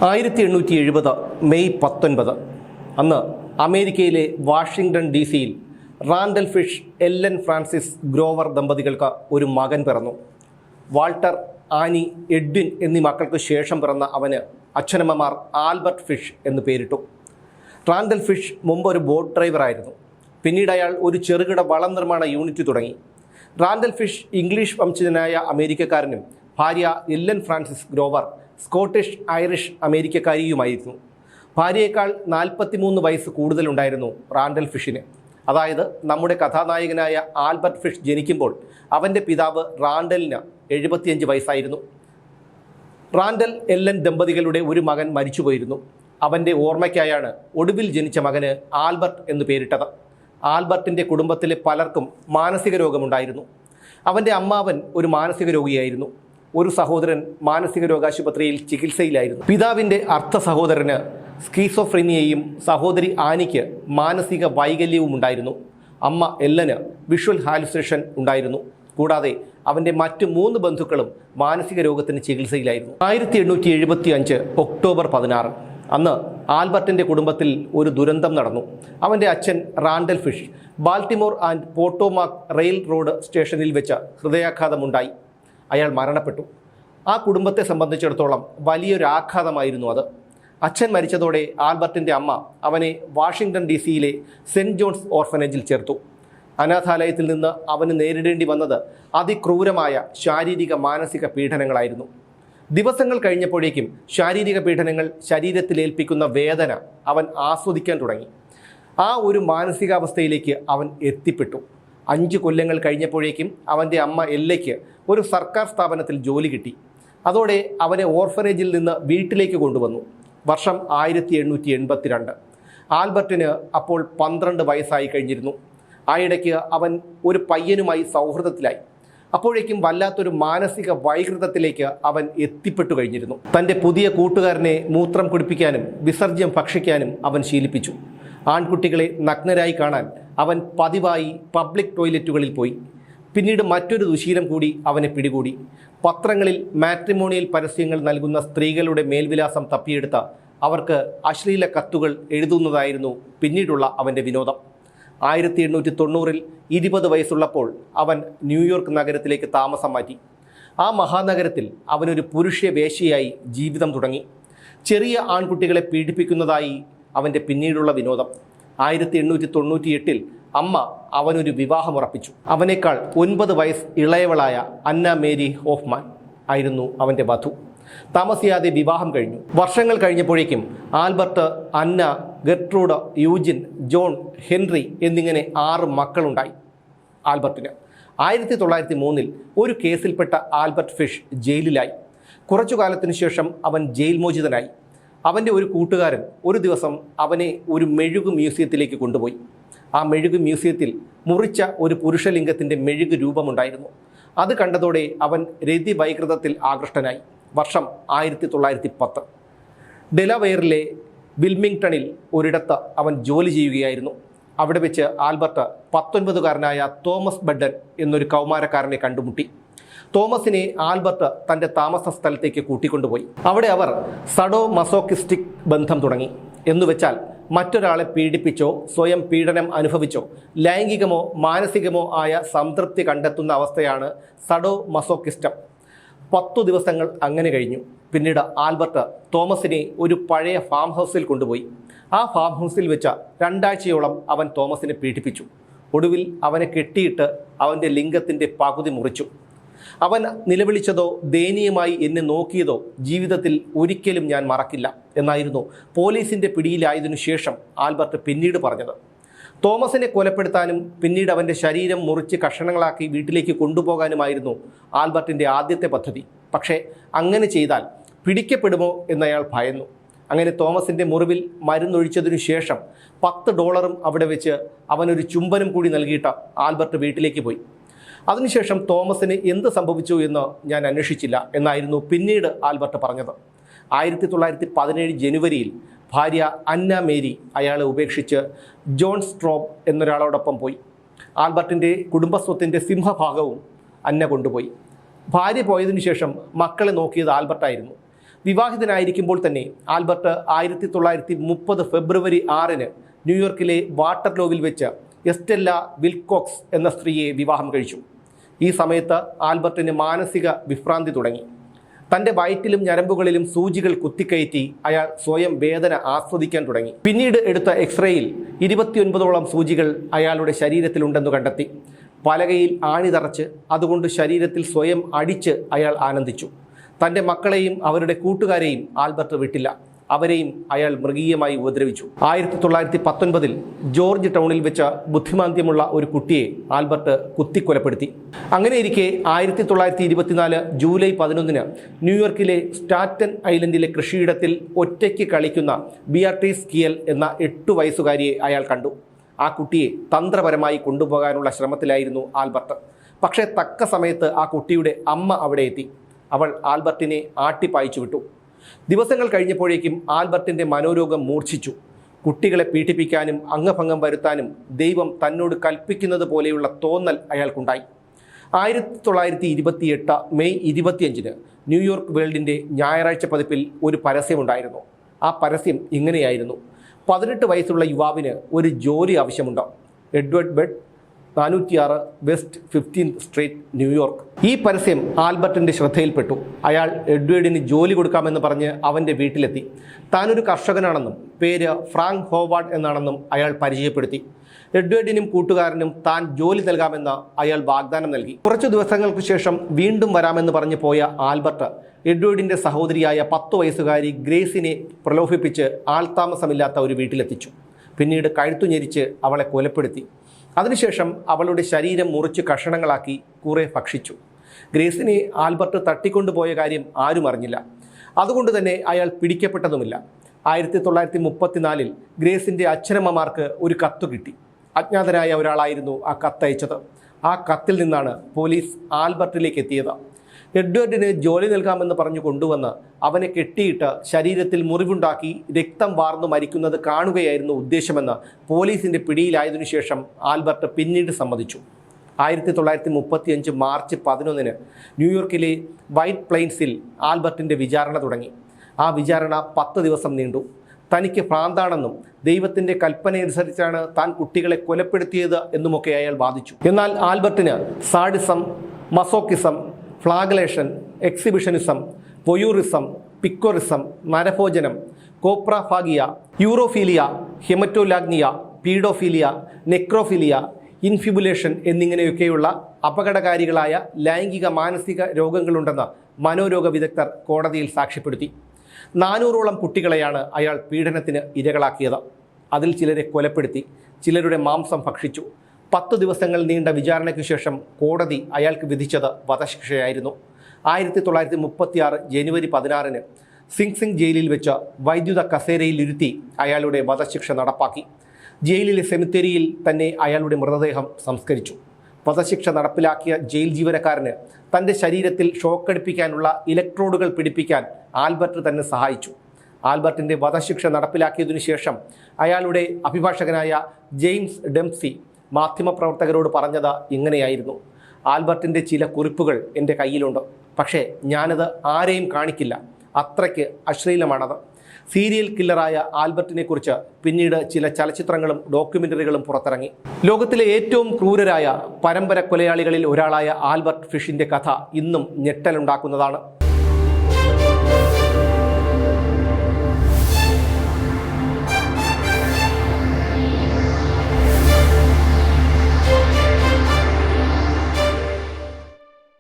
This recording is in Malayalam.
1870 മെയ് 19 അന്ന് അമേരിക്കയിലെ വാഷിംഗ്ടൺ DC-യിൽ Randall Fish, Ellen Francis Grover ദമ്പതികൾക്ക് ഒരു മകൻ പിറന്നു. വാൾട്ടർ, ആനി, എഡ്വിൻ എന്നീ മക്കൾക്ക് ശേഷം പിറന്ന അവന് അച്ഛനമ്മമാർ ആൽബർട്ട് ഫിഷ് എന്ന് പേരിട്ടു. റാൻഡൽ ഫിഷ് മുമ്പ് ഒരു ബോട്ട് ഡ്രൈവറായിരുന്നു. പിന്നീട് അയാൾ ഒരു ചെറുകിട വളം നിർമ്മാണ യൂണിറ്റ് തുടങ്ങി. റാൻഡൽ ഫിഷ് ഇംഗ്ലീഷ് വംശജനായ അമേരിക്കക്കാരനും ഭാര്യ Ellen Francis Grover Scottish Irish അമേരിക്കക്കാരിയുമായിരുന്നു. ഭാര്യയേക്കാൾ 43 വയസ്സ് കൂടുതലുണ്ടായിരുന്നു റാൻഡൽ ഫിഷിന്. അതായത് നമ്മുടെ കഥാനായകനായ ആൽബർട്ട് ഫിഷ് ജനിക്കുമ്പോൾ അവൻ്റെ പിതാവ് റാൻഡലിന് 75 വയസ്സായിരുന്നു. റാൻഡൽ, എല്ലൻ ദമ്പതികളുടെ ഒരു മകൻ മരിച്ചുപോയിരുന്നു. അവൻ്റെ ഓർമ്മയ്ക്കായാണ് ഒടുവിൽ ജനിച്ച മകന് ആൽബർട്ട് എന്ന് പേരിട്ടത്. ആൽബർട്ടിൻ്റെ കുടുംബത്തിലെ പലർക്കും മാനസിക രോഗമുണ്ടായിരുന്നു. അവൻ്റെ അമ്മാവൻ ഒരു മാനസിക രോഗിയായിരുന്നു. ഒരു സഹോദരൻ മാനസിക രോഗാശുപത്രിയിൽ ചികിത്സയിലായിരുന്നു. പിതാവിൻ്റെ അർദ്ധ സഹോദരന് സ്കീസോഫ്രീനിയയും സഹോദരി ആനിക്ക് മാനസിക വൈകല്യവും ഉണ്ടായിരുന്നു. അമ്മ എല്ലന് വിഷ്വൽ ഹാലുസിനേഷൻ ഉണ്ടായിരുന്നു. കൂടാതെ അവൻ്റെ മറ്റ് 3 ബന്ധുക്കളും മാനസിക രോഗത്തിന് ചികിത്സയിലായിരുന്നു. 1875 ഒക്ടോബർ 16 അന്ന് ആൽബർട്ടിൻ്റെ കുടുംബത്തിൽ ഒരു ദുരന്തം നടന്നു. അവൻ്റെ അച്ഛൻ Randall Fish Baltimore and Potomac railroad സ്റ്റേഷനിൽ വെച്ച് ഹൃദയാഘാതമുണ്ടായി. അയാൾ മരണപ്പെട്ടു. ആ കുടുംബത്തെ സംബന്ധിച്ചിടത്തോളം വലിയൊരു ആഘാതമായിരുന്നു അത്. അച്ഛൻ മരിച്ചതോടെ ആൽബർട്ടിൻ്റെ അമ്മ അവനെ വാഷിംഗ്ടൺ DC-യിലെ സെൻറ്റ് ജോൺസ് ഓർഫനേജിൽ ചേർത്തു. അനാഥാലയത്തിൽ നിന്ന് അവന് നേരിടേണ്ടി വന്നത് അതിക്രൂരമായ ശാരീരിക മാനസിക പീഡനങ്ങളായിരുന്നു. ദിവസങ്ങൾ കഴിഞ്ഞപ്പോഴേക്കും ശാരീരിക പീഡനങ്ങൾ ശരീരത്തിലേൽപ്പിക്കുന്ന വേദന അവൻ ആസ്വദിക്കാൻ തുടങ്ങി. ആ ഒരു മാനസികാവസ്ഥയിലേക്ക് അവൻ എത്തിപ്പെട്ടു. 5 കൊല്ലങ്ങൾ കഴിഞ്ഞപ്പോഴേക്കും അവൻ്റെ അമ്മ എല്ലയ്ക്ക് ഒരു സർക്കാർ സ്ഥാപനത്തിൽ ജോലി കിട്ടി. അതോടെ അവനെ ഓർഫനേജിൽ നിന്ന് വീട്ടിലേക്ക് കൊണ്ടുവന്നു. വർഷം 1882. ആൽബർട്ടിന് അപ്പോൾ 12 വയസ്സായി കഴിഞ്ഞിരുന്നു. ആയിടയ്ക്ക് അവൻ ഒരു പയ്യനുമായി സൗഹൃദത്തിലായി. അപ്പോഴേക്കും വല്ലാത്തൊരു മാനസിക വൈകൃതത്തിലേക്ക് അവൻ എത്തിപ്പെട്ടു കഴിഞ്ഞിരുന്നു. തൻ്റെ പുതിയ കൂട്ടുകാരനെ മൂത്രം കുടിപ്പിക്കാനും വിസർജ്യം ഭക്ഷിക്കാനും അവൻ ശീലിപ്പിച്ചു. ആൺകുട്ടികളെ നഗ്നരായി കാണാൻ അവൻ പതിവായി പബ്ലിക് ടോയ്ലറ്റുകളിൽ പോയി. പിന്നീട് മറ്റൊരു ദുശീലം കൂടി അവനെ പിടികൂടി. പത്രങ്ങളിൽ മാട്രിമോണിയൽ പരസ്യങ്ങൾ നൽകുന്ന സ്ത്രീകളുടെ മേൽവിലാസം തപ്പിയെടുത്ത അവർക്ക് അശ്ലീല കത്തുകൾ എഴുതുന്നതായിരുന്നു പിന്നീടുള്ള അവൻ്റെ വിനോദം. 1890-ൽ 20 വയസ്സുള്ളപ്പോൾ അവൻ ന്യൂയോർക്ക് നഗരത്തിലേക്ക് താമസം മാറ്റി. ആ മഹാനഗരത്തിൽ അവനൊരു പുരുഷ വേശ്യയായി ജീവിതം തുടങ്ങി. ചെറിയ ആൺകുട്ടികളെ പീഡിപ്പിക്കുന്നതായി അവൻ്റെ പിന്നീടുള്ള വിനോദം. 1898-ൽ അമ്മ അവനൊരു വിവാഹമുറപ്പിച്ചു. അവനേക്കാൾ 9 വയസ്സ് ഇളയവളായ അന്ന മേരി ഹോഫ്മാൻ ആയിരുന്നു അവൻ്റെ വധു. താമസിയാതെ വിവാഹം കഴിഞ്ഞു. വർഷങ്ങൾ കഴിഞ്ഞപ്പോഴേക്കും ആൽബർട്ട്, അന്ന, ഗെർട്രൂഡ്, യൂജിൻ, ജോൺ, ഹെൻറി എന്നിങ്ങനെ 6 മക്കളുണ്ടായി ആൽബർട്ടിന്. 1903-ൽ ഒരു കേസിൽപ്പെട്ട ആൽബർട്ട് ഫിഷ് ജയിലിലായി. കുറച്ചു കാലത്തിനു ശേഷം അവൻ ജയിൽ മോചിതനായി. അവൻ്റെ ഒരു കൂട്ടുകാരൻ ഒരു ദിവസം അവനെ ഒരു മെഴുകു മ്യൂസിയത്തിലേക്ക് കൊണ്ടുപോയി. ആ മെഴുകു മ്യൂസിയത്തിൽ മുറിച്ച ഒരു പുരുഷലിംഗത്തിൻ്റെ മെഴുകു രൂപമുണ്ടായിരുന്നു. അത് കണ്ടതോടെ അവൻ രതിവൈകൃതത്തിൽ ആകൃഷ്ടനായി. വർഷം 1910. ഡെലവെയറിലെ വിൽമിംഗ്ടണിൽ ഒരിടത്ത് അവൻ ജോലി ചെയ്യുകയായിരുന്നു. അവിടെ വെച്ച് ആൽബർട്ട് 19കാരനായ തോമസ് ബഡൻ എന്നൊരു കൗമാരക്കാരനെ കണ്ടുമുട്ടി. തോമസിനെ ആൽബർട്ട് തൻ്റെ താമസ സ്ഥലത്തേക്ക് കൂട്ടിക്കൊണ്ടുപോയി. അവിടെ അവർ സഡോ മസോക്കിസ്റ്റിക് ബന്ധം തുടങ്ങി. എന്നുവെച്ചാൽ മറ്റൊരാളെ പീഡിപ്പിച്ചോ സ്വയം പീഡനം അനുഭവിച്ചോ ലൈംഗികമോ മാനസികമോ ആയ സംതൃപ്തി കണ്ടെത്തുന്ന അവസ്ഥയാണ് സഡോ മസോക്കിസ്റ്റം. 10 ദിവസങ്ങൾ അങ്ങനെ കഴിഞ്ഞു. പിന്നീട് ആൽബർട്ട് തോമസിനെ ഒരു പഴയ ഫാം ഹൗസിൽ കൊണ്ടുപോയി. ആ ഫാം ഹൗസിൽ വെച്ച 2 ആഴ്ചയോളം അവൻ തോമസിനെ പീഡിപ്പിച്ചു. ഒടുവിൽ അവനെ കെട്ടിയിട്ട് അവൻ്റെ ലിംഗത്തിൻ്റെ പകുതി മുറിച്ചു. അവൻ നിലവിളിച്ചതോ ദയനീയമായി എന്നെ നോക്കിയതോ ജീവിതത്തിൽ ഒരിക്കലും ഞാൻ മറക്കില്ല എന്നായിരുന്നു പോലീസിൻ്റെ പിടിയിലായതിനു ശേഷം ആൽബർട്ട് പിന്നീട് പറഞ്ഞത്. തോമസിനെ കൊലപ്പെടുത്താനും പിന്നീട് അവൻ്റെ ശരീരം മുറിച്ച് കഷണങ്ങളാക്കി വീട്ടിലേക്ക് കൊണ്ടുപോകാനുമായിരുന്നു ആൽബർട്ടിൻ്റെ ആദ്യത്തെ പദ്ധതി. പക്ഷേ അങ്ങനെ ചെയ്താൽ പിടിക്കപ്പെടുമോ എന്നയാൾ ഭയന്നു. അങ്ങനെ തോമസിൻ്റെ മുറിവിൽ മരുന്നൊഴിച്ചതിനു ശേഷം $10 അവിടെ വെച്ച് അവനൊരു ചുംബനം കൂടി നൽകിയിട്ട് ആൽബർട്ട് വീട്ടിലേക്ക് പോയി. അതിനുശേഷം തോമസിന് എന്ത് സംഭവിച്ചു എന്ന് ഞാൻ അന്വേഷിച്ചില്ല എന്നായിരുന്നു പിന്നീട് ആൽബർട്ട് പറഞ്ഞത്. 1917 ജനുവരിയിൽ ഭാര്യ അന്ന മേരി അയാളെ ഉപേക്ഷിച്ച് ജോൺ സ്ട്രോബ് എന്നൊരാളോടൊപ്പം പോയി. ആൽബർട്ടിൻ്റെ കുടുംബസ്വത്തിൻ്റെ സിംഹഭാഗവും അന്ന കൊണ്ടുപോയി. ഭാര്യ പോയതിനു ശേഷം മക്കളെ നോക്കിയത് ആൽബർട്ടായിരുന്നു. വിവാഹിതനായിരിക്കുമ്പോൾ തന്നെ ആൽബർട്ട് 1930 ഫെബ്രുവരി 6 ന്യൂയോർക്കിലെ വാട്ടർലോവിൽ വെച്ച് എസ്റ്റെല്ല വിൽകോക്സ് എന്ന സ്ത്രീയെ വിവാഹം കഴിച്ചു. ഈ സമയത്ത് ആൽബർട്ടിന് മാനസിക വിഭ്രാന്തി തുടങ്ങി. തൻ്റെ വയറ്റിലും ഞരമ്പുകളിലും സൂചികൾ കുത്തിക്കയറ്റി അയാൾ സ്വയം വേദന ആസ്വദിക്കാൻ തുടങ്ങി. പിന്നീട് എടുത്ത എക്സ്റേയിൽ 29ഓളം സൂചികൾ അയാളുടെ ശരീരത്തിലുണ്ടെന്ന് കണ്ടെത്തി. പലകയിൽ ആണി തറച്ച് അതുകൊണ്ട് ശരീരത്തിൽ സ്വയം അടിച്ച് അയാൾ ആനന്ദിച്ചു. തൻ്റെ മക്കളെയും അവരുടെ കൂട്ടുകാരെയും ആൽബർട്ട് വിട്ടില്ല. അവരെയും അയാൾ മൃഗീയമായി ഉപദ്രവിച്ചു. 1919 ജോർജ് ടൗണിൽ വെച്ച ബുദ്ധിമാന്ദ്യമുള്ള ഒരു കുട്ടിയെ ആൽബർട്ട് കുത്തിക്കൊലപ്പെടുത്തി. അങ്ങനെയിരിക്കെ 1924 ജൂലൈ 11 ന്യൂയോർക്കിലെ സ്റ്റാറ്റൻ ഐലൻഡിലെ കൃഷിയിടത്തിൽ ഒറ്റയ്ക്ക് കളിക്കുന്ന ബിയാട്രീസ് കിയൽ എന്ന 8 വയസ്സുകാരിയെ അയാൾ കണ്ടു. ആ കുട്ടിയെ തന്ത്രപരമായി കൊണ്ടുപോകാനുള്ള ശ്രമത്തിലായിരുന്നു ആൽബർട്ട്. പക്ഷേ തക്ക സമയത്ത് ആ കുട്ടിയുടെ അമ്മ അവിടെ എത്തി. അവൾ ആൽബർട്ടിനെ ആട്ടിപ്പായിച്ചു വിട്ടു. ദിവസങ്ങൾ കഴിഞ്ഞപ്പോഴേക്കും ആൽബർട്ടിൻ്റെ മനോരോഗം മൂർച്ഛിച്ചു. കുട്ടികളെ പീഡിപ്പിക്കാനും അംഗഭംഗം വരുത്താനും ദൈവം തന്നോട് കൽപ്പിക്കുന്നത് പോലെയുള്ള തോന്നൽ അയാൾക്കുണ്ടായി. 1928 മെയ് 25 ന്യൂയോർക്ക് വേൾഡിൻ്റെ ഞായറാഴ്ച പതിപ്പിൽ ഒരു പരസ്യമുണ്ടായിരുന്നു. ആ പരസ്യം ഇങ്ങനെയായിരുന്നു: 18 വയസ്സുള്ള യുവാവിന് ഒരു ജോലി ആവശ്യമുണ്ട്. Edward bed, 406 west 15th street, New York. ഈ പരസ്യം ആൽബർട്ടിൻ്റെ ശ്രദ്ധയിൽപ്പെട്ടു. അയാൾ എഡ്വേർഡിന് ജോലി കൊടുക്കാമെന്ന് പറഞ്ഞ് അവൻ്റെ വീട്ടിലെത്തി. താനൊരു കർഷകനാണെന്നും പേര് ഫ്രാങ്ക് ഹോവാർഡ് എന്നാണെന്നും അയാൾ പരിചയപ്പെടുത്തി. എഡ്വേർഡിനും കൂട്ടുകാരനും താൻ ജോലി നൽകാമെന്ന് അയാൾ വാഗ്ദാനം നൽകി. കുറച്ചു ദിവസങ്ങൾക്ക് ശേഷം വീണ്ടും വരാമെന്ന് പറഞ്ഞു പോയ ആൽബർട്ട് എഡ്വേർഡിൻ്റെ സഹോദരിയായ 10 വയസ്സുകാരി ഗ്രേസിനെ പ്രലോഭിപ്പിച്ച് ആൾതാമസമില്ലാത്ത ഒരു വീട്ടിലെത്തിച്ചു. പിന്നീട് കഴുത്തു ഞെരിച്ച് അവളെ കൊലപ്പെടുത്തി. അതിനുശേഷം അവളുടെ ശരീരം മുറിച്ച് കഷണങ്ങളാക്കി കുറെ ഭക്ഷിച്ചു. ഗ്രേസിനെ ആൽബർട്ട് തട്ടിക്കൊണ്ടുപോയ കാര്യം ആരും അറിഞ്ഞില്ല. അതുകൊണ്ട് തന്നെ അയാൾ പിടിക്കപ്പെട്ടതുമില്ല. 1934 ഗ്രേസിൻ്റെ അച്ഛനമ്മമാർക്ക് ഒരു കത്ത് കിട്ടി. അജ്ഞാതനായ ഒരാളായിരുന്നു ആ കത്തയച്ചത്. ആ കത്തിൽ നിന്നാണ് പോലീസ് ആൽബർട്ടിലേക്ക് എത്തിയത്. എഡ്വേർഡിന് ജോലി നൽകാമെന്ന് പറഞ്ഞു കൊണ്ടുവന്ന് അവനെ കെട്ടിയിട്ട് ശരീരത്തിൽ മുറിവുണ്ടാക്കി രക്തം വാർന്നു മരിക്കുന്നത് കാണുകയായിരുന്നു ഉദ്ദേശമെന്ന് പോലീസിൻ്റെ പിടിയിലായതിനു ശേഷം ആൽബർട്ട് പിന്നീട് സമ്മതിച്ചു. 1935 മാർച്ച് 11 ന്യൂയോർക്കിലെ വൈറ്റ് പ്ലെയിൻസിൽ ആൽബർട്ടിൻ്റെ വിചാരണ തുടങ്ങി. ആ വിചാരണ 10 ദിവസം നീണ്ടു. തനിക്ക് ഭ്രാന്താണെന്നും ദൈവത്തിൻ്റെ കൽപ്പനയനുസരിച്ചാണ് താൻ കുട്ടികളെ കൊലപ്പെടുത്തിയത് എന്നുമൊക്കെ അയാൾ വാദിച്ചു. എന്നാൽ ആൽബർട്ടിന് സാഡിസം, മസോക്കിസം, ഫ്ലാഗലേഷൻ, എക്സിബിഷനിസം, വൊയൂറിസം, പിക്കോറിസം, നരഭോജനം, കോപ്രാഫാഗിയ, യൂറോഫീലിയ, ഹെമറ്റോലാഗ്നിയ, പീഡോഫീലിയ, നെക്രോഫീലിയ, ഇൻഫിബുലേഷൻ എന്നിങ്ങനെയൊക്കെയുള്ള അപകടകാരികളായ ലൈംഗിക മാനസിക രോഗങ്ങളുണ്ടെന്ന് മനോരോഗ വിദഗ്ധർ കോടതിയിൽ സാക്ഷ്യപ്പെടുത്തി. 400ഓളം കുട്ടികളെയാണ് അയാൾ പീഡനത്തിന് ഇരകളാക്കിയത്. അതിൽ ചിലരെ കൊലപ്പെടുത്തി, ചിലരുടെ മാംസം ഭക്ഷിച്ചു. 10 ദിവസങ്ങൾ നീണ്ട വിചാരണയ്ക്കു ശേഷം കോടതി അയാൾക്ക് വിധിച്ചത് വധശിക്ഷയായിരുന്നു. 1936 ജനുവരി 16 സിംഗ് ജയിലിൽ വെച്ച് വൈദ്യുത കസേരയിൽ ഇരുത്തി അയാളുടെ വധശിക്ഷ നടപ്പാക്കി. ജയിലിലെ സെമിത്തേരിയിൽ തന്നെ അയാളുടെ മൃതദേഹം സംസ്കരിച്ചു. വധശിക്ഷ നടപ്പിലാക്കിയ ജയിൽ ജീവനക്കാരന് തൻ്റെ ശരീരത്തിൽ ഷോക്കടിപ്പിക്കാനുള്ള ഇലക്ട്രോഡുകൾ പിടിപ്പിക്കാൻ ആൽബർട്ട് തന്നെ സഹായിച്ചു. ആൽബർട്ടിൻ്റെ വധശിക്ഷ നടപ്പിലാക്കിയതിനു ശേഷം അയാളുടെ അഭിഭാഷകനായ ജെയിംസ് ഡെംസി മാധ്യമപ്രവർത്തകരോട് പറഞ്ഞത് ഇങ്ങനെയായിരുന്നു: ആൽബർട്ടിൻ്റെ ചില കുറിപ്പുകൾ എൻ്റെ കയ്യിലുണ്ട്, പക്ഷേ ഞാനത് ആരെയും കാണിക്കില്ല. അത്രയ്ക്ക് അശ്ലീലമാണത്. സീരിയൽ കില്ലറായ ആൽബർട്ടിനെ കുറിച്ച് പിന്നീട് ചില ചലച്ചിത്രങ്ങളും ഡോക്യുമെൻ്ററികളും പുറത്തിറങ്ങി. ലോകത്തിലെ ഏറ്റവും ക്രൂരരായ പരമ്പര കൊലയാളികളിൽ ഒരാളായ ആൽബർട്ട് ഫിഷിൻ്റെ കഥ ഇന്നും ഞെട്ടലുണ്ടാക്കുന്നതാണ്.